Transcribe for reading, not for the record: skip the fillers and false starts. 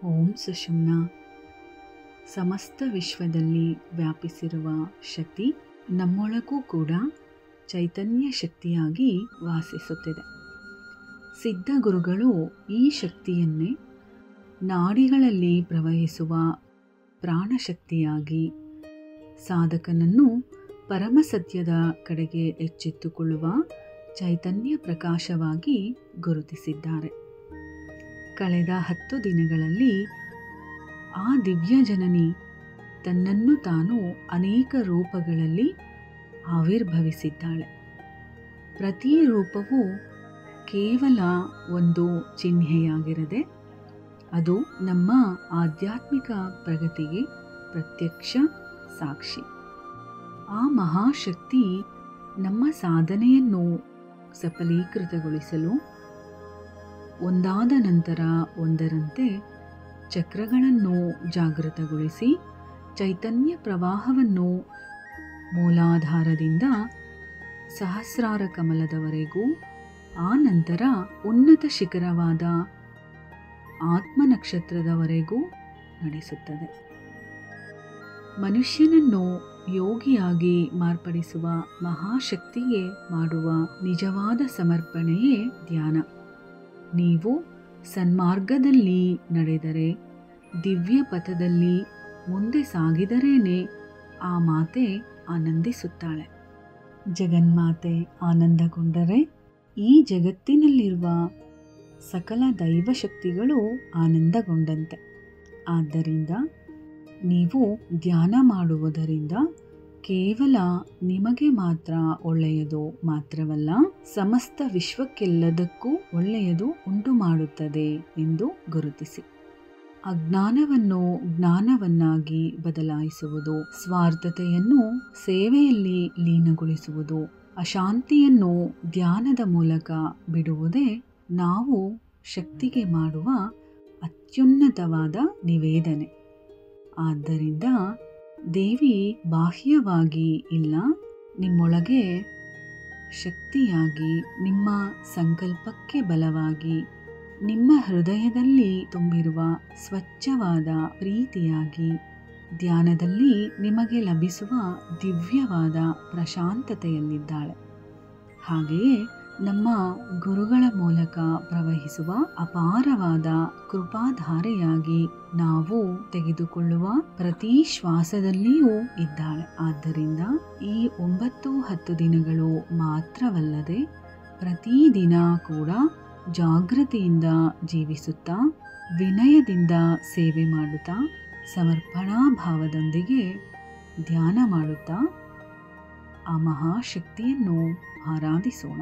ಓಂ ಸುಷುಮ್ನ. ಸಮಸ್ತ ವಿಶ್ವದಲ್ಲಿ ವ್ಯಾಪಿಸಿರುವ ಶಕ್ತಿ ನಮ್ಮೊಳಗೂ ಕೂಡ ಚೈತನ್ಯ ಶಕ್ತಿಯಾಗಿ ವಾಸಿಸುತ್ತಿದೆ. ಸಿದ್ಧ ಗುರುಗಳು ಈ ಶಕ್ತಿಯನ್ನೇ ನಾಡಿಗಳಲ್ಲಿ ಪ್ರವಹಿಸುವ ಪ್ರಾಣಶಕ್ತಿಯಾಗಿ ಸಾಧಕನನ್ನು ಪರಮಸತ್ಯದ ಕಡೆಗೆ ಎಚ್ಚೆತ್ತುಕೊಳ್ಳುವ ಚೈತನ್ಯ ಪ್ರಕಾಶವಾಗಿ ಗುರುತಿಸಿದ್ದಾರೆ. ಕಳೆದ 10 ದಿನಗಳಲ್ಲಿ ಆ ದಿವ್ಯ ಜನನಿ ತನ್ನನ್ನು ತಾನು ಅನೇಕ ರೂಪಗಳಲ್ಲಿ ಆವಿರ್ಭವಿಸಿದ್ದಾಳೆ. ಪ್ರತಿ ರೂಪವೂ ಕೇವಲ ಒಂದು ಚಿಹ್ನೆಯಾಗಿರದೆ ಅದು ನಮ್ಮ ಆಧ್ಯಾತ್ಮಿಕ ಪ್ರಗತಿಗೆ ಪ್ರತ್ಯಕ್ಷ ಸಾಕ್ಷಿ. ಆ ಮಹಾಶಕ್ತಿ ನಮ್ಮ ಸಾಧನೆಯನ್ನು ಸಫಲೀಕೃತಗೊಳಿಸಲು ಒಂದಾದ ನಂತರ ಒಂದರಂತೆ ಚಕ್ರಗಳನ್ನು ಜಾಗೃತಗೊಳಿಸಿ ಚೈತನ್ಯ ಪ್ರವಾಹವನ್ನು ಮೂಲಾಧಾರದಿಂದ ಸಹಸ್ರಾರ ಕಮಲದವರೆಗೂ, ಆ ನಂತರ ಉನ್ನತ ಶಿಖರವಾದ ಆತ್ಮನಕ್ಷತ್ರದವರೆಗೂ ನಡೆಸುತ್ತದೆ. ಮನುಷ್ಯನನ್ನು ಯೋಗಿಯಾಗಿ ಮಾರ್ಪಡಿಸುವ ಮಹಾಶಕ್ತಿಗೆ ಮಾಡುವ ನಿಜವಾದ ಸಮರ್ಪಣೆಯೇ ಧ್ಯಾನ. ನೀವು ಸನ್ಮಾರ್ಗದಲ್ಲಿ ನಡೆದರೆ, ದಿವ್ಯ ಪಥದಲ್ಲಿ ಮುಂದೆ ಸಾಗಿದರೇನೆ ಆ ಮಾತೆ ಆನಂದಿಸುತ್ತಾಳೆ. ಜಗನ್ಮಾತೆ ಆನಂದಗೊಂಡರೆ ಈ ಜಗತ್ತಿನಲ್ಲಿರುವ ಸಕಲ ದೈವಶಕ್ತಿಗಳು ಆನಂದಗೊಂಡಂತೆ. ಆದ್ದರಿಂದ ನೀವು ಧ್ಯಾನ ಮಾಡುವುದರಿಂದ ಕೇವಲ ನಿಮಗೆ ಮಾತ್ರ ಒಳ್ಳೆಯದು ಮಾತ್ರವಲ್ಲ, ಸಮಸ್ತ ವಿಶ್ವಕ್ಕೆಲ್ಲದಕ್ಕೂ ಒಳ್ಳೆಯದು ಉಂಟು ಮಾಡುತ್ತದೆ ಎಂದು ಗುರುತಿಸಿ. ಅಜ್ಞಾನವನ್ನು ಜ್ಞಾನವನ್ನಾಗಿ ಬದಲಾಯಿಸುವುದು, ಸ್ವಾರ್ಥತೆಯನ್ನು ಸೇವೆಯಲ್ಲಿ ಲೀನಗೊಳಿಸುವುದು, ಅಶಾಂತಿಯನ್ನು ಧ್ಯಾನದ ಮೂಲಕ ಬಿಡುವುದೇ ನಾವು ಶಕ್ತಿಗೆ ಮಾಡುವ ಅತ್ಯುನ್ನತವಾದ ನಿವೇದನೆ. ಆದ್ದರಿಂದ ದೇವಿ ಬಾಹ್ಯವಾಗಿ ಇಲ್ಲ, ನಿಮ್ಮೊಳಗೆ ಶಕ್ತಿಯಾಗಿ, ನಿಮ್ಮ ಸಂಕಲ್ಪಕ್ಕೆ ಬಲವಾಗಿ, ನಿಮ್ಮ ಹೃದಯದಲ್ಲಿ ತುಂಬಿರುವ ಸ್ವಚ್ಛವಾದ ಪ್ರೀತಿಯಾಗಿ, ಧ್ಯಾನದಲ್ಲಿ ನಿಮಗೆ ಲಭಿಸುವ ದಿವ್ಯವಾದ ಪ್ರಶಾಂತತೆಯಲ್ಲಿದ್ದಾಳೆ. ಹಾಗೆಯೇ ನಮ್ಮ ಗುರುಗಳ ಮೂಲಕ ಪ್ರವಹಿಸುವ ಅಪಾರವಾದ ಕೃಪಾಧಾರೆಯಾಗಿ ನಾವು ತೆಗೆದುಕೊಳ್ಳುವ ಪ್ರತಿ ಶ್ವಾಸದಲ್ಲಿಯೂ ಇದ್ದಾಳೆ. ಆದ್ದರಿಂದ ಈ 9-10 ದಿನಗಳು ಮಾತ್ರವಲ್ಲದೆ ಪ್ರತಿದಿನ ಕೂಡ ಜಾಗೃತಿಯಿಂದ ಜೀವಿಸುತ್ತಾ, ವಿನಯದಿಂದ ಸೇವೆ ಮಾಡುತ್ತಾ, ಸಮರ್ಪಣಾ ಭಾವದೊಂದಿಗೆ ಧ್ಯಾನ ಮಾಡುತ್ತಾ ಆ ಮಹಾಶಕ್ತಿಯನ್ನು ಆರಾಧಿಸೋಣ.